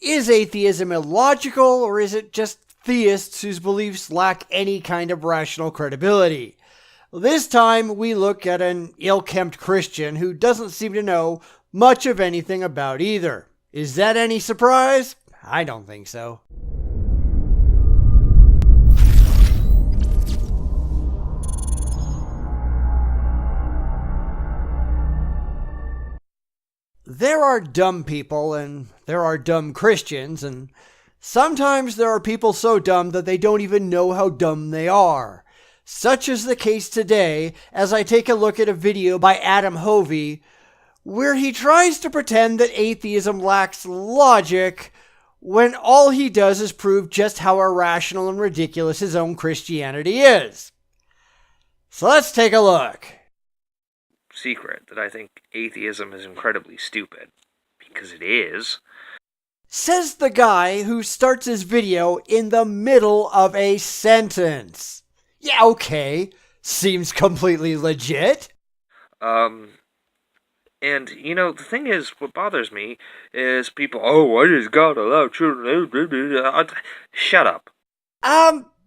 Is atheism illogical, or is it just theists whose beliefs lack any kind of rational credibility? This time, we look at an ill-kempt Christian who doesn't seem to know much of anything about either. Is that any surprise? I don't think so. There are dumb people and there are dumb Christians, and sometimes there are people so dumb that they don't even know how dumb they are. Such is the case today as I take a look at a video by Adam Hovey where he tries to pretend that atheism lacks logic when all he does is prove just how irrational and ridiculous his own Christianity is. So let's take a look. Secret that I think atheism is incredibly stupid, because it is. Says the guy who starts his video in the middle of a sentence. Yeah, okay. Seems completely legit. And, the thing is, what bothers me is people, why does God allow children? Shut up.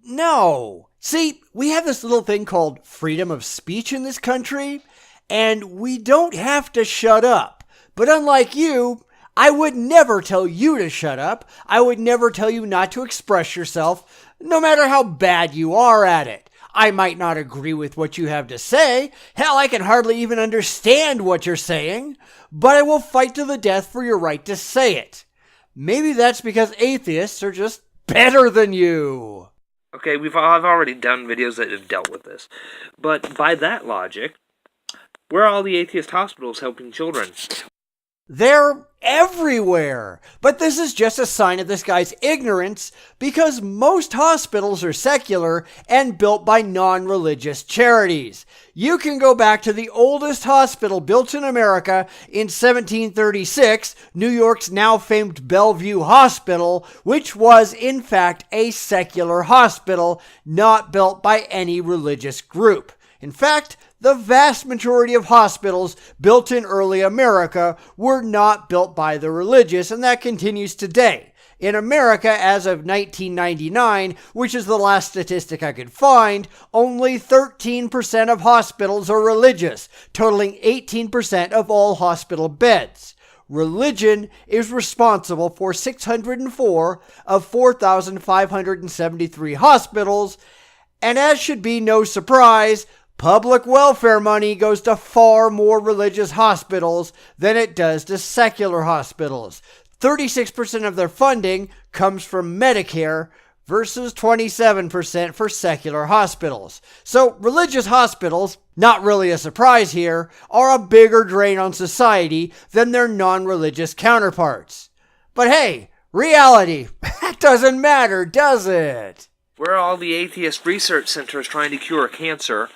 No. See, we have this little thing called freedom of speech in this country, and we don't have to shut up. But unlike you, I would never tell you to shut up. I would never tell you not to express yourself, no matter how bad you are at it. I might not agree with what you have to say. Hell, I can hardly even understand what you're saying, but I will fight to the death for your right to say it. Maybe that's because atheists are just better than you. Okay, I've already done videos that have dealt with this. But by that logic, where are all the atheist hospitals helping children? They're everywhere. But this is just a sign of this guy's ignorance because most hospitals are secular and built by non-religious charities. You can go back to the oldest hospital built in America in 1736, New York's now famed Bellevue Hospital, which was in fact a secular hospital, not built by any religious group. In fact, the vast majority of hospitals built in early America were not built by the religious, and that continues today. In America, as of 1999, which is the last statistic I could find, only 13% of hospitals are religious, totaling 18% of all hospital beds. Religion is responsible for 604 of 4,573 hospitals, and as should be no surprise, public welfare money goes to far more religious hospitals than it does to secular hospitals. 36% of their funding comes from Medicare versus 27% for secular hospitals. So religious hospitals, not really a surprise here, are a bigger drain on society than their non-religious counterparts. But hey, reality, that doesn't matter, does it? Where are all the atheist research centers trying to cure cancer?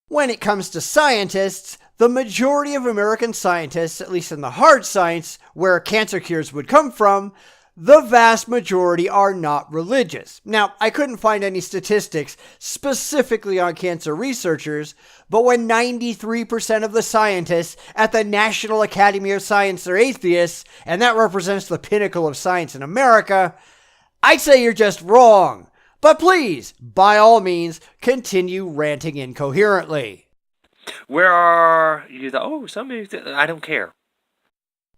When it comes to scientists, the majority of American scientists, at least in the hard science, where cancer cures would come from, the vast majority are not religious. Now, I couldn't find any statistics specifically on cancer researchers, but when 93% of the scientists at the National Academy of Science are atheists, and that represents the pinnacle of science in America, I'd say you're just wrong. But please, by all means, continue ranting incoherently. Where are you? I don't care.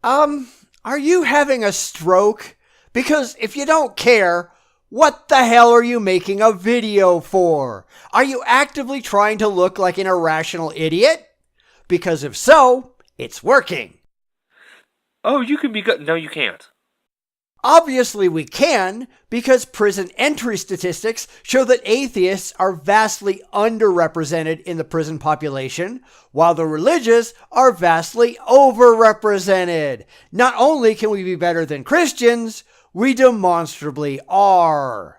Are you having a stroke? Because if you don't care, what the hell are you making a video for? Are you actively trying to look like an irrational idiot? Because if so, it's working. Oh, you can be good. No, you can't. Obviously we can, because prison entry statistics show that atheists are vastly underrepresented in the prison population, while the religious are vastly overrepresented. Not only can we be better than Christians, we demonstrably are.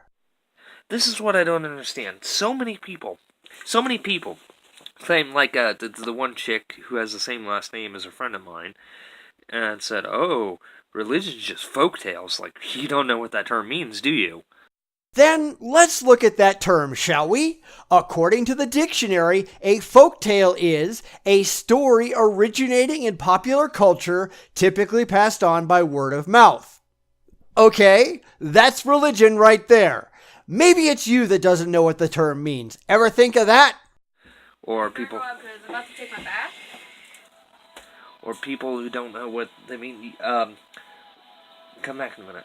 This is what I don't understand. So many people, claim, like the one chick who has the same last name as a friend of mine, and said, religion's just folk tales. Like, you don't know what that term means, do you? Then let's look at that term, shall we? According to the dictionary, a folktale is a story originating in popular culture, typically passed on by word of mouth. Okay, that's religion right there. Maybe it's you that doesn't know what the term means. Ever think of that? Or people, I'm about to take my bath. or people who don't know what they mean. Come back in a minute.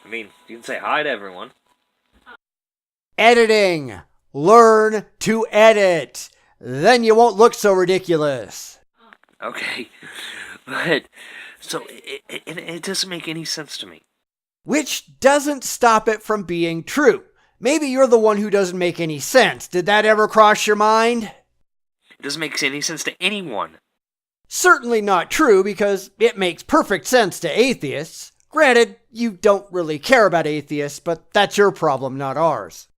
I mean, you can say hi to everyone. Editing. Learn to edit. Then you won't look so ridiculous. Okay, but so it doesn't make any sense to me. Which doesn't stop it from being true. Maybe you're the one who doesn't make any sense. Did that ever cross your mind? It doesn't make any sense to anyone. Certainly not true, because it makes perfect sense to atheists. Granted, you don't really care about atheists, but that's your problem, not ours.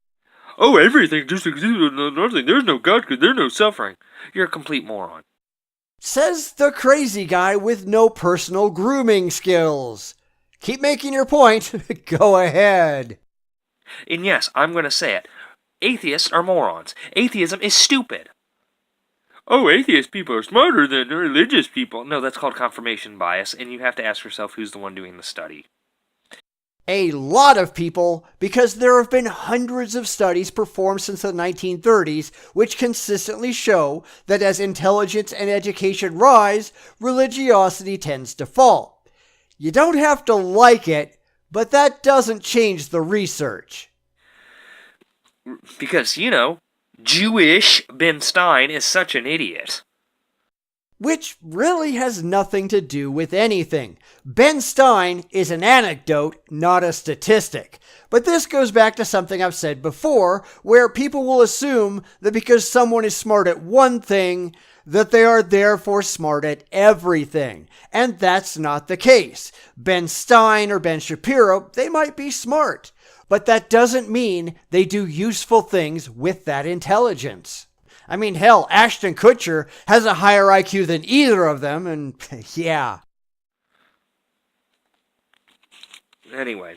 Oh, everything just exists with nothing. There's no God because there's no suffering. You're a complete moron. Says the crazy guy with no personal grooming skills. Keep making your point. Go ahead. And yes, I'm going to say it. Atheists are morons. Atheism is stupid. Oh, atheist people are smarter than religious people. No, that's called confirmation bias, and you have to ask yourself who's the one doing the study. A lot of people, because there have been hundreds of studies performed since the 1930s which consistently show that as intelligence and education rise, religiosity tends to fall. You don't have to like it, but that doesn't change the research. Because, Jewish Ben Stein is such an idiot. Which really has nothing to do with anything. Ben Stein is an anecdote, not a statistic. But this goes back to something I've said before, where people will assume that because someone is smart at one thing, that they are therefore smart at everything. And that's not the case. Ben Stein or Ben Shapiro, they might be smart, but that doesn't mean they do useful things with that intelligence. I mean, hell, Ashton Kutcher has a higher IQ than either of them, and yeah. Anyway.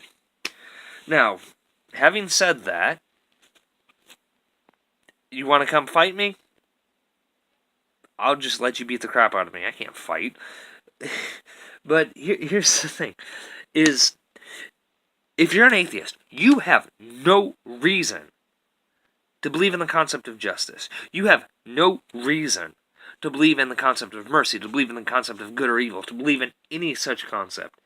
Now, having said that, you want to come fight me? I'll just let you beat the crap out of me. I can't fight. But here's the thing, is if you're an atheist, you have no reason to believe in the concept of justice. You have no reason to believe in the concept of mercy, to believe in the concept of good or evil, to believe in any such concept.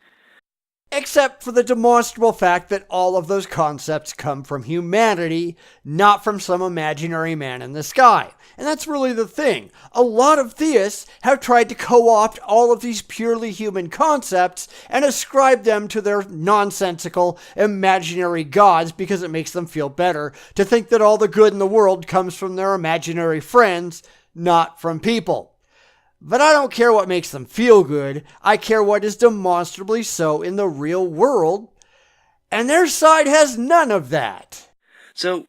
Except for the demonstrable fact that all of those concepts come from humanity, not from some imaginary man in the sky. And that's really the thing. A lot of theists have tried to co-opt all of these purely human concepts and ascribe them to their nonsensical imaginary gods because it makes them feel better to think that all the good in the world comes from their imaginary friends, not from people. But I don't care what makes them feel good. I care what is demonstrably so in the real world. And their side has none of that. So,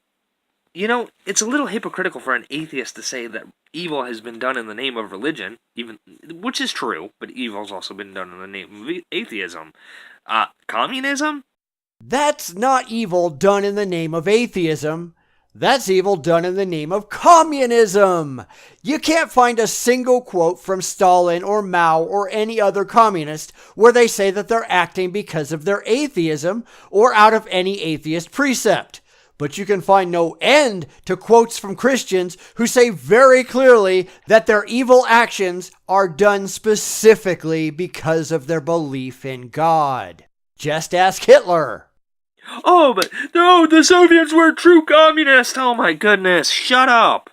it's a little hypocritical for an atheist to say that evil has been done in the name of religion, which is true, but evil's also been done in the name of atheism. Communism? That's not evil done in the name of atheism. That's evil done in the name of communism. You can't find a single quote from Stalin or Mao or any other communist where they say that they're acting because of their atheism or out of any atheist precept. But you can find no end to quotes from Christians who say very clearly that their evil actions are done specifically because of their belief in God. Just ask Hitler. Oh, but no, the Soviets were true communists. Oh my goodness, shut up.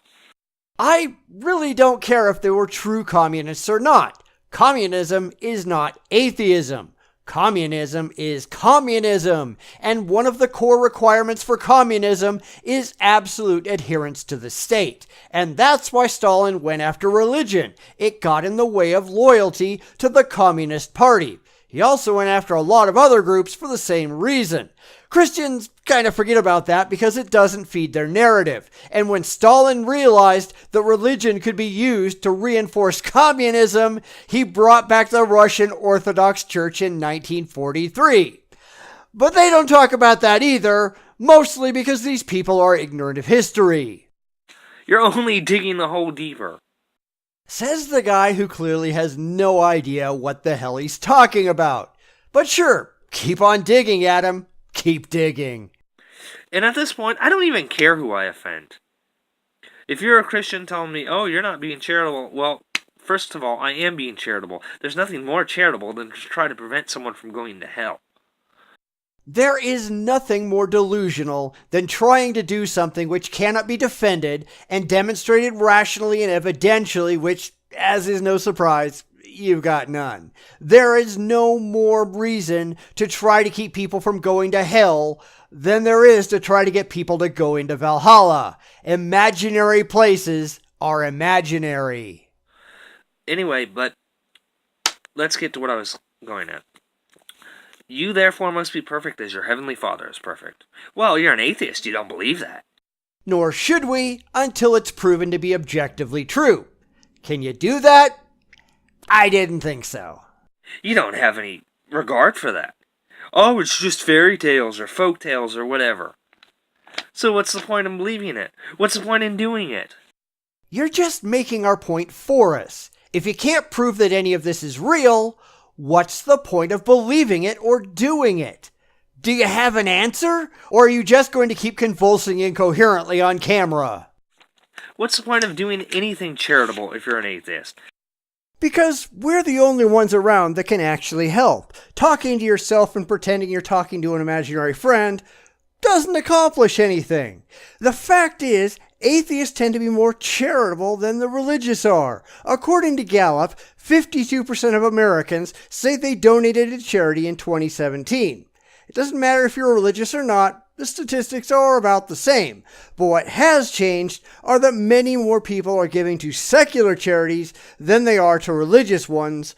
I really don't care if they were true communists or not. Communism is not atheism. Communism is communism. And one of the core requirements for communism is absolute adherence to the state. And that's why Stalin went after religion. It got in the way of loyalty to the Communist Party. He also went after a lot of other groups for the same reason. Christians kind of forget about that because it doesn't feed their narrative. And when Stalin realized that religion could be used to reinforce communism, he brought back the Russian Orthodox Church in 1943. But they don't talk about that either, mostly because these people are ignorant of history. You're only digging the hole deeper. Says the guy who clearly has no idea what the hell he's talking about. But sure, keep on digging, Adam. Keep digging. And at this point, I don't even care who I offend. If you're a Christian telling me, oh, you're not being charitable, well, first of all, I am being charitable. There's nothing more charitable than to try to prevent someone from going to hell. There is nothing more delusional than trying to do something which cannot be defended and demonstrated rationally and evidentially, which, as is no surprise, you've got none. There is no more reason to try to keep people from going to hell than there is to try to get people to go into Valhalla. Imaginary places are imaginary. Anyway, but let's get to what I was going at. You therefore must be perfect as your heavenly Father is perfect. Well, you're an atheist, you don't believe that. Nor should we until it's proven to be objectively true. Can you do that? I didn't think so. You don't have any regard for that. Oh, it's just fairy tales or folk tales or whatever. So what's the point in believing it? What's the point in doing it? You're just making our point for us. If you can't prove that any of this is real, what's the point of believing it or doing it? Do you have an answer? Or are you just going to keep convulsing incoherently on camera? What's the point of doing anything charitable if you're an atheist? Because we're the only ones around that can actually help. Talking to yourself and pretending you're talking to an imaginary friend doesn't accomplish anything. The fact is, atheists tend to be more charitable than the religious are. According to Gallup, 52% of Americans say they donated to charity in 2017. It doesn't matter if you're religious or not, the statistics are about the same. But what has changed are that many more people are giving to secular charities than they are to religious ones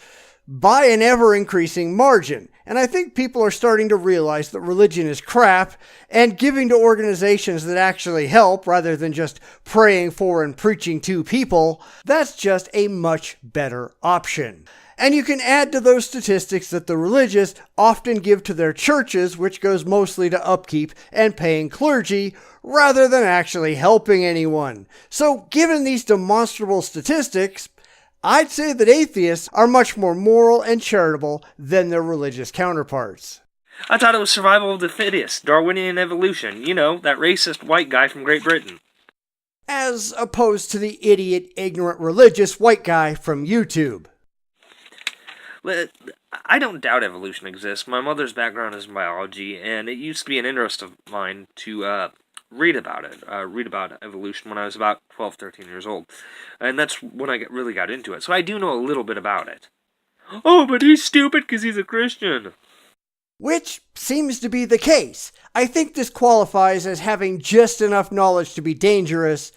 by an ever-increasing margin. And I think people are starting to realize that religion is crap, and giving to organizations that actually help rather than just praying for and preaching to people, that's just a much better option. And you can add to those statistics that the religious often give to their churches, which goes mostly to upkeep and paying clergy, rather than actually helping anyone. So given these demonstrable statistics, I'd say that atheists are much more moral and charitable than their religious counterparts. I thought it was survival of the fittest, Darwinian evolution. You know, that racist white guy from Great Britain. As opposed to the idiot, ignorant, religious white guy from YouTube. I don't doubt evolution exists. My mother's background is in biology, and it used to be an interest of mine to read about it. Read about evolution when I was about 12, 13 years old. And that's when I really got into it. So I do know a little bit about it. Oh, but he's stupid because he's a Christian. Which seems to be the case. I think this qualifies as having just enough knowledge to be dangerous,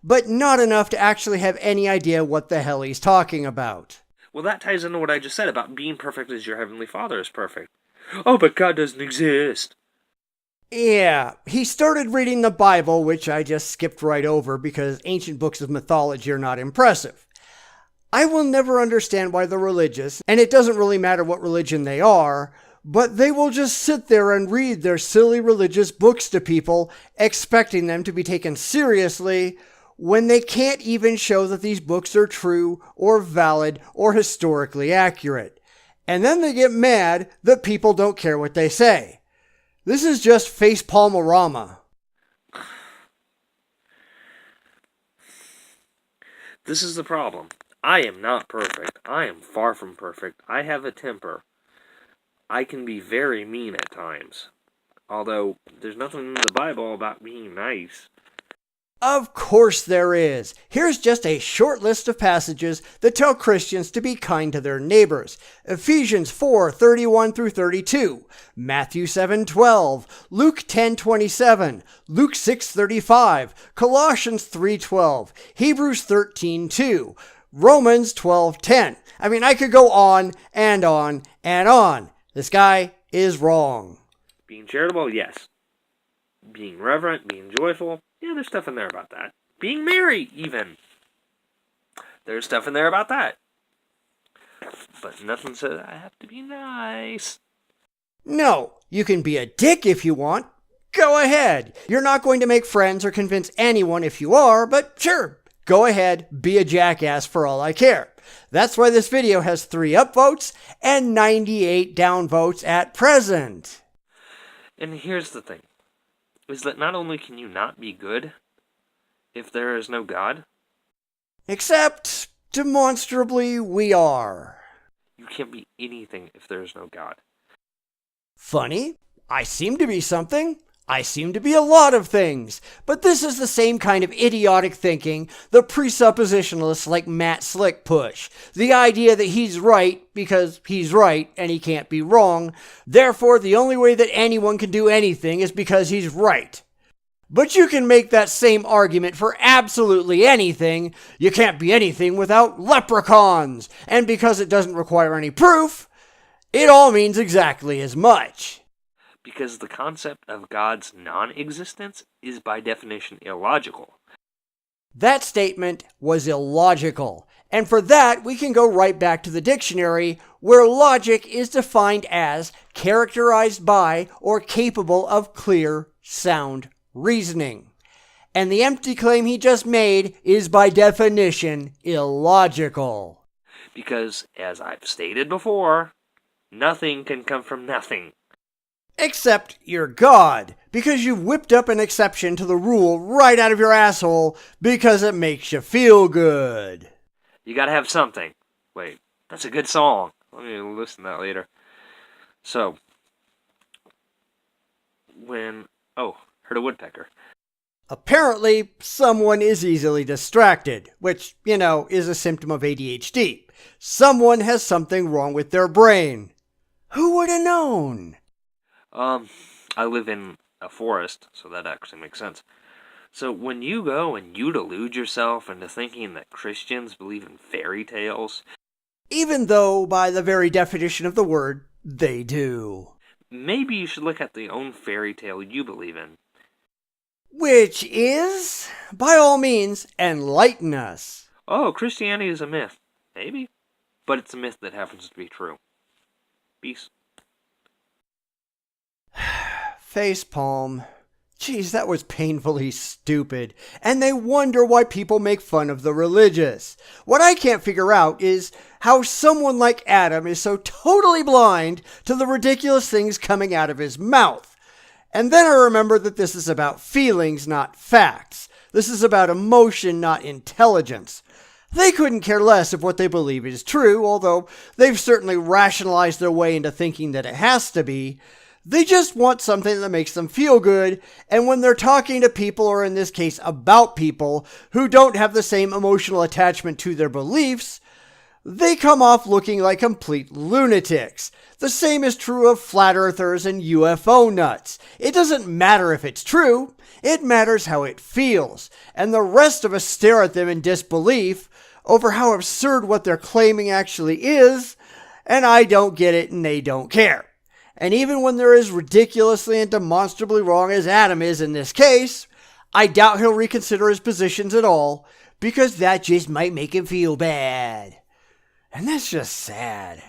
but not enough to actually have any idea what the hell he's talking about. Well, that ties into what I just said about being perfect as your heavenly Father is perfect. Oh, but God doesn't exist. Yeah, he started reading the Bible, which I just skipped right over because ancient books of mythology are not impressive. I will never understand why the religious, and it doesn't really matter what religion they are, but they will just sit there and read their silly religious books to people, expecting them to be taken seriously, when they can't even show that these books are true or valid or historically accurate. And then they get mad that people don't care what they say. This is just facepalmorama. This is the problem. I am not perfect. I am far from perfect. I have a temper. I can be very mean at times. Although, there's nothing in the Bible about being nice. Of course there is. Here's just a short list of passages that tell Christians to be kind to their neighbors. Ephesians 4:31 through 32, Matthew 7:12, Luke 10:27, Luke 6:35, Colossians 3:12, Hebrews 13:2, Romans 12:10. I mean, I could go on and on and on. This guy is wrong. Being charitable, yes. Being reverent, being joyful, yeah, there's stuff in there about that. Being merry, even. There's stuff in there about that. But nothing says I have to be nice. No, you can be a dick if you want. Go ahead. You're not going to make friends or convince anyone if you are, but sure, Go ahead, be a jackass for all I care. That's why this video has 3 upvotes and 98 downvotes at present. And here's the thing, is that not only can you not be good if there is no God, except, demonstrably, we are. You can't be anything if there is no God. Funny, I seem to be something. I seem to be a lot of things, but this is the same kind of idiotic thinking the presuppositionalists like Matt Slick push. The idea that he's right because he's right and he can't be wrong. Therefore, the only way that anyone can do anything is because he's right. But you can make that same argument for absolutely anything. You can't be anything without leprechauns. And because it doesn't require any proof, it all means exactly as much. Because the concept of God's non-existence is by definition illogical. That statement was illogical. And for that, we can go right back to the dictionary, where logic is defined as characterized by or capable of clear, sound reasoning. And the empty claim he just made is by definition illogical. Because, as I've stated before, nothing can come from nothing. Except you're God, because you whipped up an exception to the rule right out of your asshole because it makes you feel good. You gotta have something. Wait, that's a good song. Let me listen to that later. So, heard a woodpecker. Apparently, someone is easily distracted, which, is a symptom of ADHD. Someone has something wrong with their brain. Who would have known? I live in a forest, so that actually makes sense. So when you go and you delude yourself into thinking that Christians believe in fairy tales, even though, by the very definition of the word, they do. Maybe you should look at the own fairy tale you believe in. Which is, by all means, enlighten us. Oh, Christianity is a myth. Maybe. But it's a myth that happens to be true. Peace. Facepalm. Geez, that was painfully stupid. And they wonder why people make fun of the religious. What I can't figure out is how someone like Adam is so totally blind to the ridiculous things coming out of his mouth. And then I remember that this is about feelings, not facts. This is about emotion, not intelligence. They couldn't care less if what they believe is true, although they've certainly rationalized their way into thinking that it has to be. They just want something that makes them feel good, and when they're talking to people, or in this case about people, who don't have the same emotional attachment to their beliefs, they come off looking like complete lunatics. The same is true of flat earthers and UFO nuts. It doesn't matter if it's true, it matters how it feels, and the rest of us stare at them in disbelief over how absurd what they're claiming actually is, and I don't get it and they don't care. And even when they're as ridiculously and demonstrably wrong as Adam is in this case, I doubt he'll reconsider his positions at all, because that just might make him feel bad. And that's just sad.